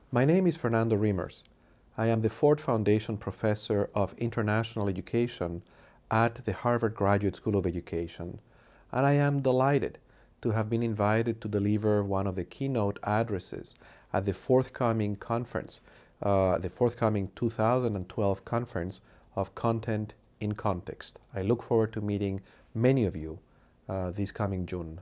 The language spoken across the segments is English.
My name is Fernando Reimers. I am the Ford Foundation Professor of International Education at the Harvard Graduate School of Education, and I am delighted to have been invited to deliver one of the keynote addresses at the forthcoming conference, the forthcoming 2012 Conference of Content in Context. I look forward to meeting many of you this coming June.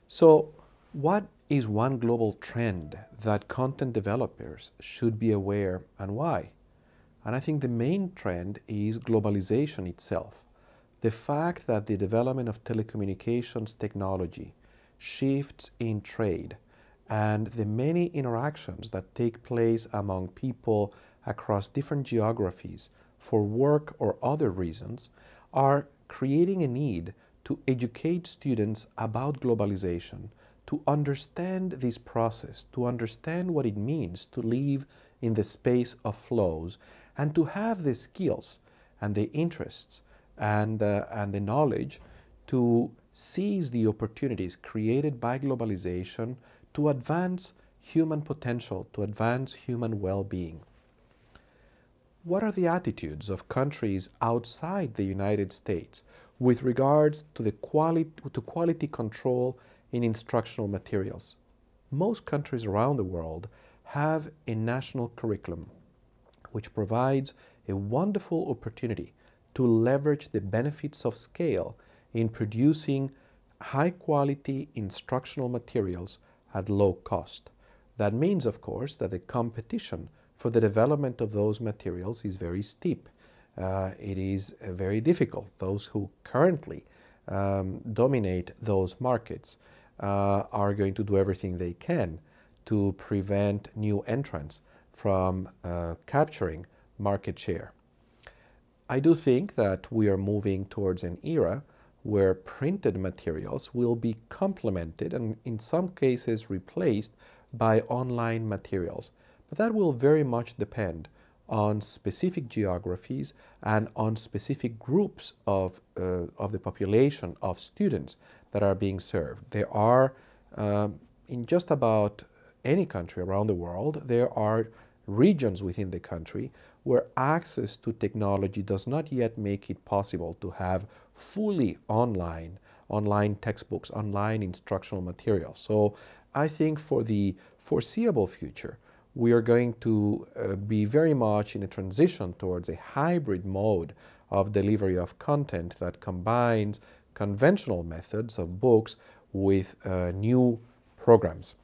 So, what is one global trend that content developers should be aware, and why? And I think the main trend is globalization itself. The fact that the development of telecommunications technology, shifts in trade, and the many interactions that take place among people across different geographies for work or other reasons are creating a need to educate students about globalization, to understand this process, to understand what it means to live in the space of flows, and to have the skills and the interests and the knowledge to seize the opportunities created by globalization to advance human potential, to advance human well-being. What are the attitudes of countries outside the United States with regards to quality control in instructional materials? Most countries around the world have a national curriculum which provides a wonderful opportunity to leverage the benefits of scale in producing high-quality instructional materials at low cost. That means, of course, that the competition for the development of those materials is very steep. It is very difficult. Those who currently dominate those markets are going to do everything they can to prevent new entrants from capturing market share. I do think that we are moving towards an era where printed materials will be complemented and in some cases replaced by online materials. But that will very much depend on specific geographies and on specific groups of the population of students that are being served. There are, in just about any country around the world, there are regions within the country where access to technology does not yet make it possible to have fully online textbooks, online instructional materials. So I think for the foreseeable future, we are going to be very much in a transition towards a hybrid mode of delivery of content that combines conventional methods of books with new programs.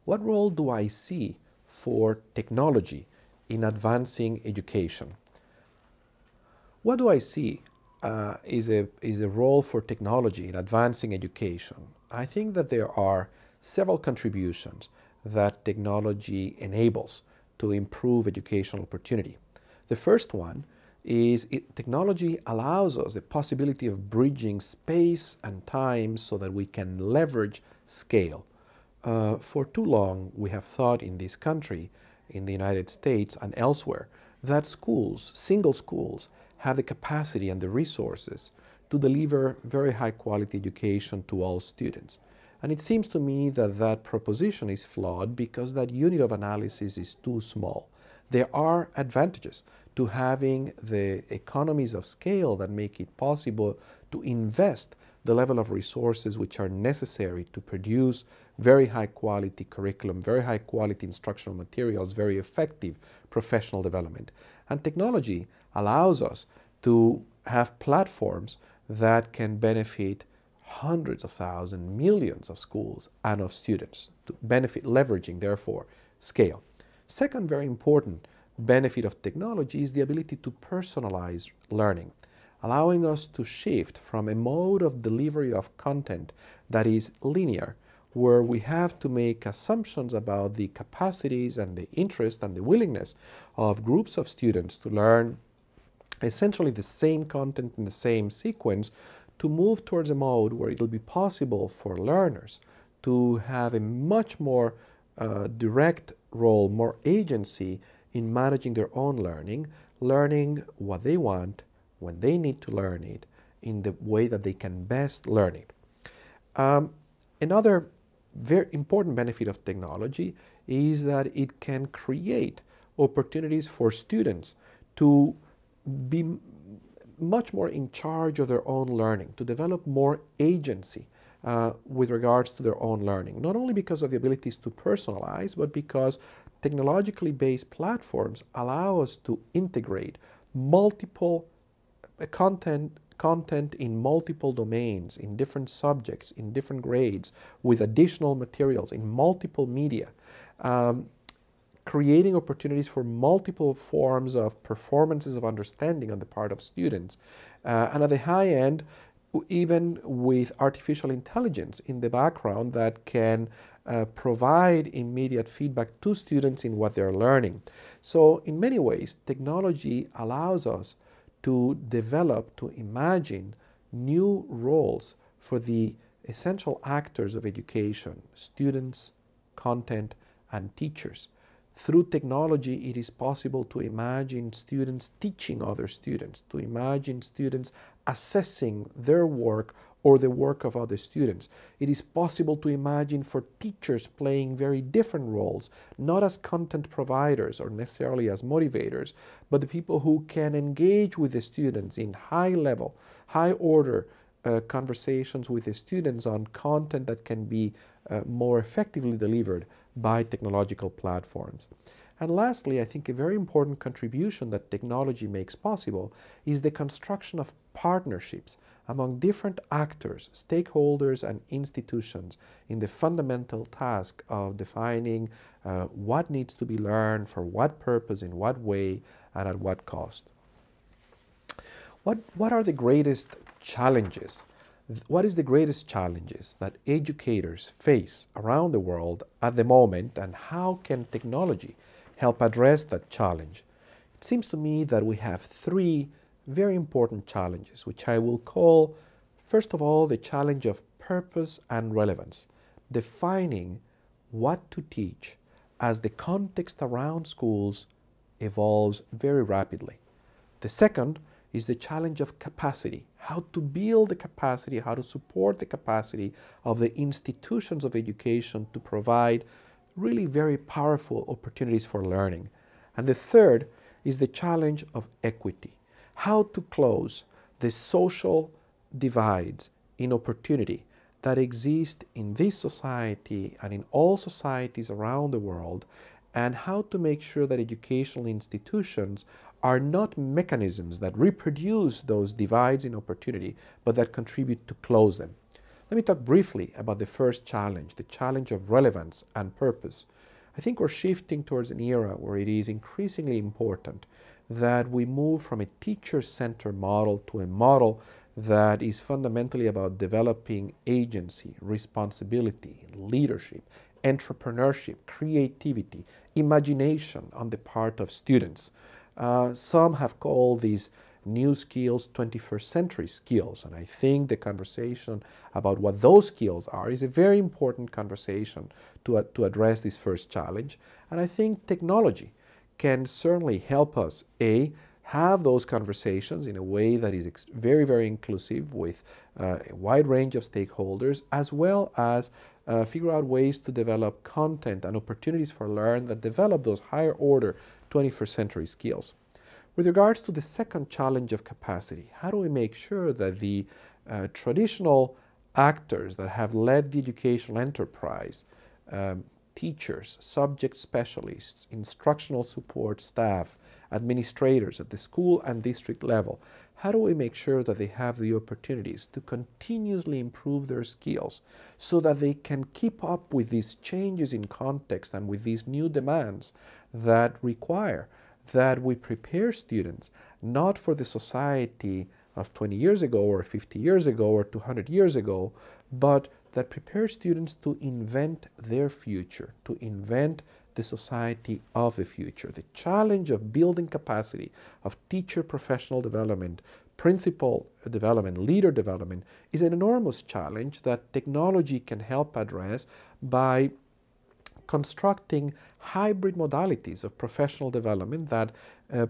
What role do I see for technology in advancing education? What do I see is a role for technology in advancing education? I think that there are several contributions that technology enables to improve educational opportunity. The first one is technology allows us the possibility of bridging space and time so that we can leverage scale. For too long, we have thought in this country, in the United States and elsewhere, that schools, single schools, have the capacity and the resources to deliver very high quality education to all students. And it seems to me that that proposition is flawed because that unit of analysis is too small. There are advantages to having the economies of scale that make it possible to invest the level of resources which are necessary to produce very high quality curriculum, very high quality instructional materials, very effective professional development. And technology allows us to have platforms that can benefit hundreds of thousands, millions of schools and of students to benefit, leveraging, therefore, scale. Second very important benefit of technology is the ability to personalize learning, allowing us to shift from a mode of delivery of content that is linear, where we have to make assumptions about the capacities and the interest and the willingness of groups of students to learn essentially the same content in the same sequence, to move towards a mode where it will be possible for learners to have a much more direct role, more agency in managing their own learning, learning what they want, when they need to learn it, in the way that they can best learn it. Another very important benefit of technology is that it can create opportunities for students to be much more in charge of their own learning, to develop more agency with regards to their own learning, not only because of the abilities to personalize, but because technologically based platforms allow us to integrate multiple content in multiple domains, in different subjects, in different grades, with additional materials, in multiple media, creating opportunities for multiple forms of performances of understanding on the part of students. And at the high end, even with artificial intelligence in the background that can provide immediate feedback to students in what they're learning. So in many ways, technology allows us to develop, to imagine new roles for the essential actors of education, students, content, and teachers. Through technology, it is possible to imagine students teaching other students, to imagine students assessing their work or the work of other students. It is possible to imagine for teachers playing very different roles, not as content providers or necessarily as motivators, but the people who can engage with the students in high level, high order conversations with the students on content that can be more effectively delivered by technological platforms. And lastly, I think a very important contribution that technology makes possible is the construction of partnerships among different actors, stakeholders, and institutions in the fundamental task of defining what needs to be learned, for what purpose, in what way, and at what cost. What are the greatest challenges? What is the greatest challenges that educators face around the world at the moment, and how can technology help address that challenge? It seems to me that we have three very important challenges, which I will call, first of all, the challenge of purpose and relevance, defining what to teach as the context around schools evolves very rapidly. The second is the challenge of capacity, how to build the capacity, how to support the capacity of the institutions of education to provide really very powerful opportunities for learning. And the third is the challenge of equity, how to close the social divides in opportunity that exist in this society and in all societies around the world, and how to make sure that educational institutions are not mechanisms that reproduce those divides in opportunity, but that contribute to close them. Let me talk briefly about the first challenge, the challenge of relevance and purpose. I think we're shifting towards an era where it is increasingly important that we move from a teacher-centered model to a model that is fundamentally about developing agency, responsibility, leadership, entrepreneurship, creativity, imagination on the part of students. Some have called these new skills 21st century skills, and I think the conversation about what those skills are is a very important conversation to address this first challenge. And I think technology can certainly help us, have those conversations in a way that is very, very inclusive with a wide range of stakeholders, as well as figure out ways to develop content and opportunities for learn that develop those higher order 21st century skills. With regards to the second challenge of capacity, how do we make sure that the traditional actors that have led the educational enterprise, teachers, subject specialists, instructional support staff, administrators at the school and district level, how do we make sure that they have the opportunities to continuously improve their skills so that they can keep up with these changes in context and with these new demands that require that we prepare students not for the society of 20 years ago or 50 years ago or 200 years ago, but that prepare students to invent their future, to invent the society of the future. The challenge of building capacity, of teacher professional development, principal development, leader development, is an enormous challenge that technology can help address by constructing hybrid modalities of professional development that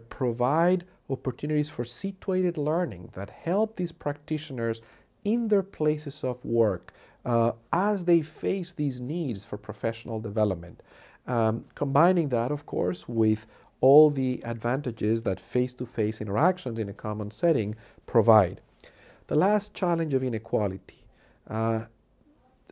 provide opportunities for situated learning, that help these practitioners in their places of work as they face these needs for professional development. Combining that, of course, with all the advantages that face-to-face interactions in a common setting provide. The last challenge of inequality.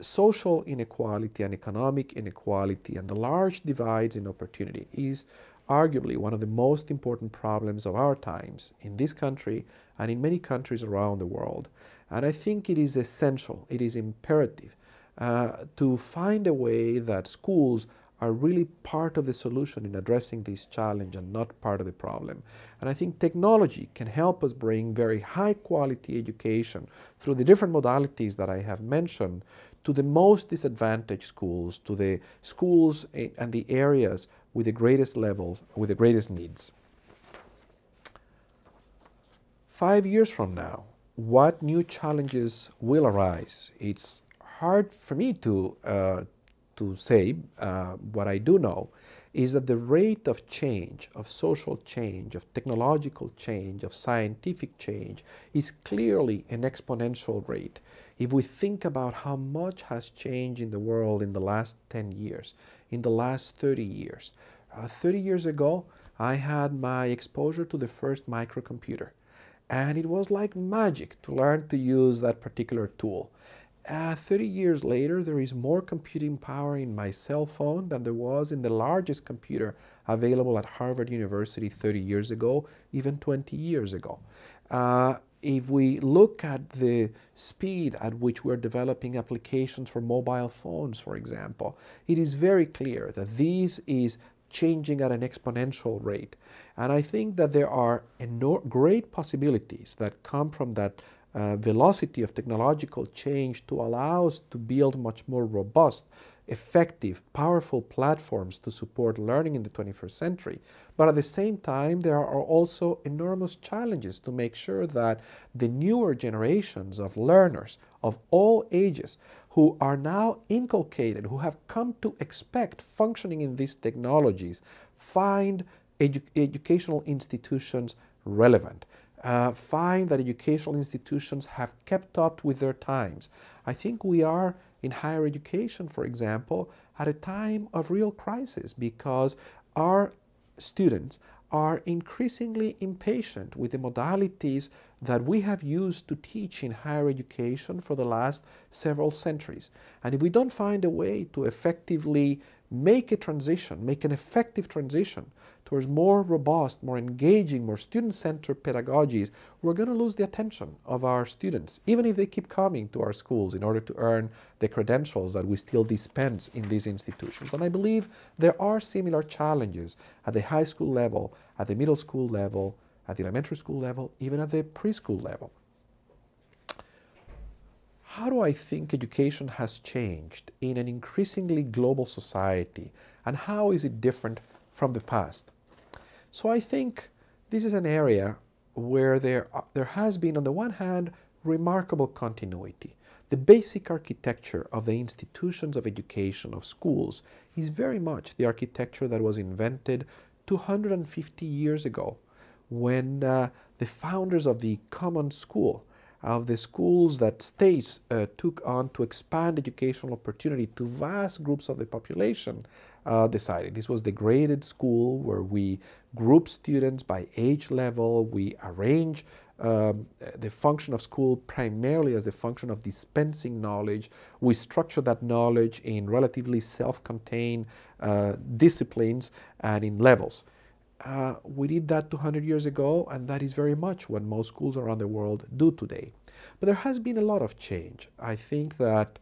Social inequality and economic inequality and the large divides in opportunity is arguably one of the most important problems of our times in this country and in many countries around the world. And I think it is essential, it is imperative to find a way that schools are really part of the solution in addressing this challenge and not part of the problem. And I think technology can help us bring very high quality education through the different modalities that I have mentioned to the most disadvantaged schools, to the schools and the areas with the greatest levels, with the greatest needs. 5 years from now, what new challenges will arise? It's hard for me to say. What I do know is that the rate of change, of social change, of technological change, of scientific change is clearly an exponential rate. If we think about how much has changed in the world in the last 10 years, in the last 30 years. 30 years ago, I had my exposure to the first microcomputer. And it was like magic to learn to use that particular tool. 30 years later, there is more computing power in my cell phone than there was in the largest computer available at Harvard University 30 years ago, even 20 years ago. If we look at the speed at which we're developing applications for mobile phones, for example, it is very clear that this is changing at an exponential rate. And I think that there are great possibilities that come from that velocity of technological change to allow us to build much more robust, effective, powerful platforms to support learning in the 21st century. But at the same time, there are also enormous challenges to make sure that the newer generations of learners of all ages who are now inculcated, who have come to expect functioning in these technologies, find educational institutions relevant. Find that educational institutions have kept up with their times. I think we are in higher education, for example, at a time of real crisis because our students are increasingly impatient with the modalities that we have used to teach in higher education for the last several centuries. And if we don't find a way to effectively make a transition, make an effective transition towards more robust, more engaging, more student-centered pedagogies, we're going to lose the attention of our students, even if they keep coming to our schools in order to earn the credentials that we still dispense in these institutions. And I believe there are similar challenges at the high school level, at the middle school level, at the elementary school level, even at the preschool level. How do I think education has changed in an increasingly global society, and how is it different from the past? So I think this is an area where there has been, on the one hand, remarkable continuity. The basic architecture of the institutions of education, of schools, is very much the architecture that was invented 250 years ago when the founders of the common school, of the schools that states took on to expand educational opportunity to vast groups of the population, decided. This was the graded school where we group students by age level. We arrange the function of school primarily as the function of dispensing knowledge. We structure that knowledge in relatively self-contained disciplines and in levels. We did that 200 years ago, and that is very much what most schools around the world do today. But there has been a lot of change. I think that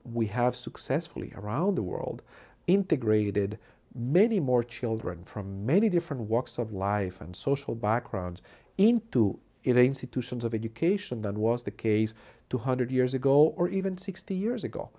we have successfully around the world integrated many more children from many different walks of life and social backgrounds into the institutions of education than was the case 200 years ago or even 60 years ago.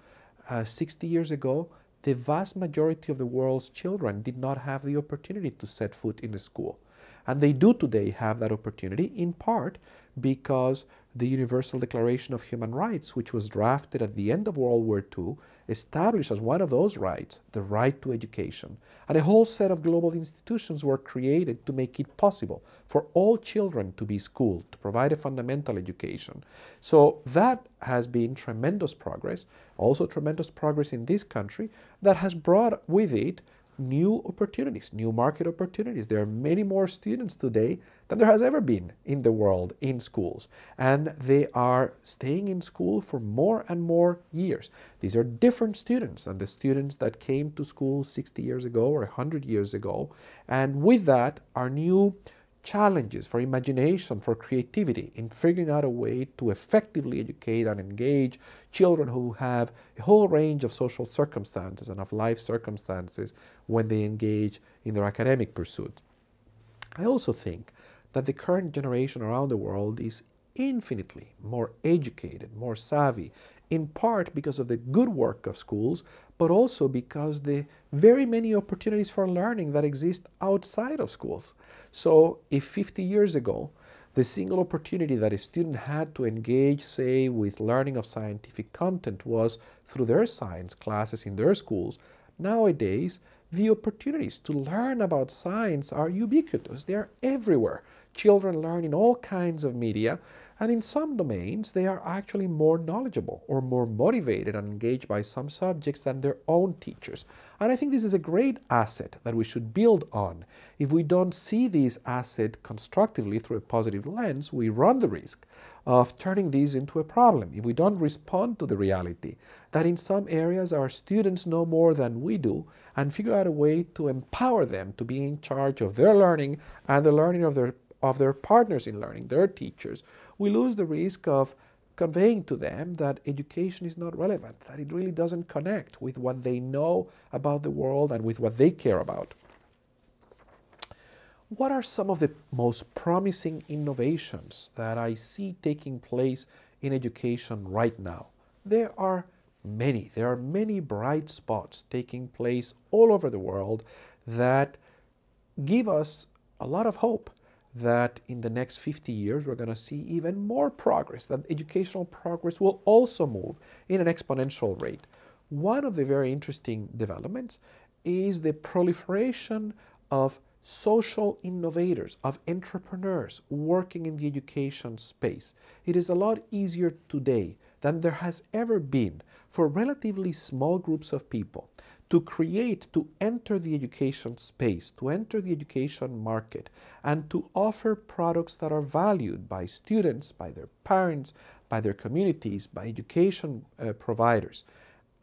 60 years ago, the vast majority of the world's children did not have the opportunity to set foot in a school. And they do today have that opportunity, in part because The Universal Declaration of Human Rights, which was drafted at the end of World War II, established as one of those rights the right to education. And a whole set of global institutions were created to make it possible for all children to be schooled, to provide a fundamental education. So that has been tremendous progress, also tremendous progress in this country that has brought with it new opportunities, new market opportunities. There are many more students today than there has ever been in the world in schools. And they are staying in school for more and more years. These are different students than the students that came to school 60 years ago or 100 years ago. And with that are new challenges for imagination, for creativity, in figuring out a way to effectively educate and engage children who have a whole range of social circumstances and of life circumstances when they engage in their academic pursuit. I also think that the current generation around the world is infinitely more educated, more savvy, in part because of the good work of schools, but also because the very many opportunities for learning that exist outside of schools. So if 50 years ago, the single opportunity that a student had to engage, say, with learning of scientific content was through their science classes in their schools, nowadays the opportunities to learn about science are ubiquitous. They are everywhere. Children learn in all kinds of media, and in some domains they are actually more knowledgeable or more motivated and engaged by some subjects than their own teachers. And I think this is a great asset that we should build on. If we don't see this asset constructively through a positive lens, we run the risk of turning these into a problem. If we don't respond to the reality that in some areas our students know more than we do and figure out a way to empower them to be in charge of their learning and the learning of their partners in learning, their teachers, we lose the risk of conveying to them that education is not relevant, that it really doesn't connect with what they know about the world and with what they care about. What are some of the most promising innovations that I see taking place in education right now? There are many. There are many bright spots taking place all over the world that give us a lot of hope that in the next 50 years we're going to see even more progress, that educational progress will also move in an exponential rate. One of the very interesting developments is the proliferation of social innovators, of entrepreneurs working in the education space. It is a lot easier today than there has ever been for relatively small groups of people to create, to enter the education space, to enter the education market, and to offer products that are valued by students, by their parents, by their communities, by education providers.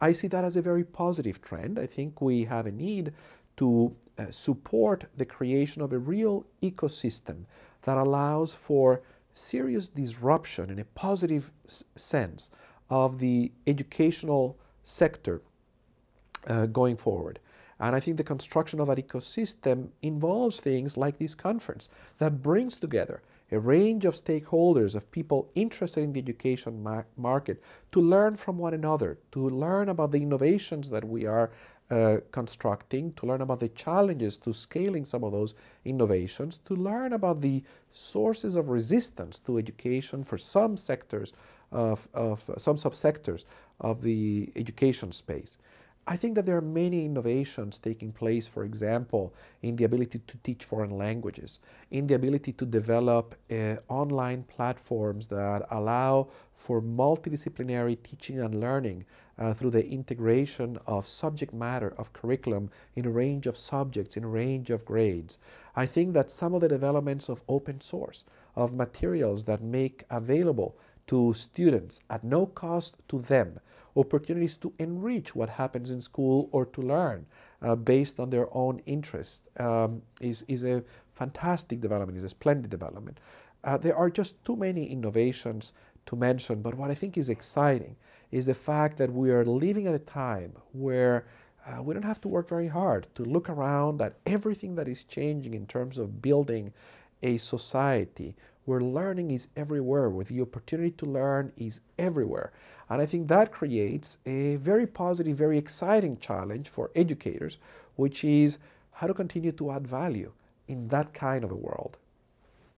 I see that as a very positive trend. I think we have a need to support the creation of a real ecosystem that allows for serious disruption in a positive sense of the educational sector going forward. And I think the construction of that ecosystem involves things like this conference that brings together a range of stakeholders, of people interested in the education market, to learn from one another, to learn about the innovations that we are constructing, to learn about the challenges to scaling some of those innovations, to learn about the sources of resistance to education for some sectors of some subsectors of the education space. I think that there are many innovations taking place, for example, in the ability to teach foreign languages, in the ability to develop online platforms that allow for multidisciplinary teaching and learning through the integration of subject matter, of curriculum in a range of subjects, in a range of grades. I think that some of the developments of open source, of materials that make available to students at no cost to them, opportunities to enrich what happens in school or to learn based on their own interest is a fantastic development, is a splendid development. There are just too many innovations to mention, but what I think is exciting is the fact that we are living at a time where we don't have to work very hard to look around at everything that is changing in terms of building a society where learning is everywhere, where the opportunity to learn is everywhere. And I think that creates a very positive, very exciting challenge for educators, which is how to continue to add value in that kind of a world.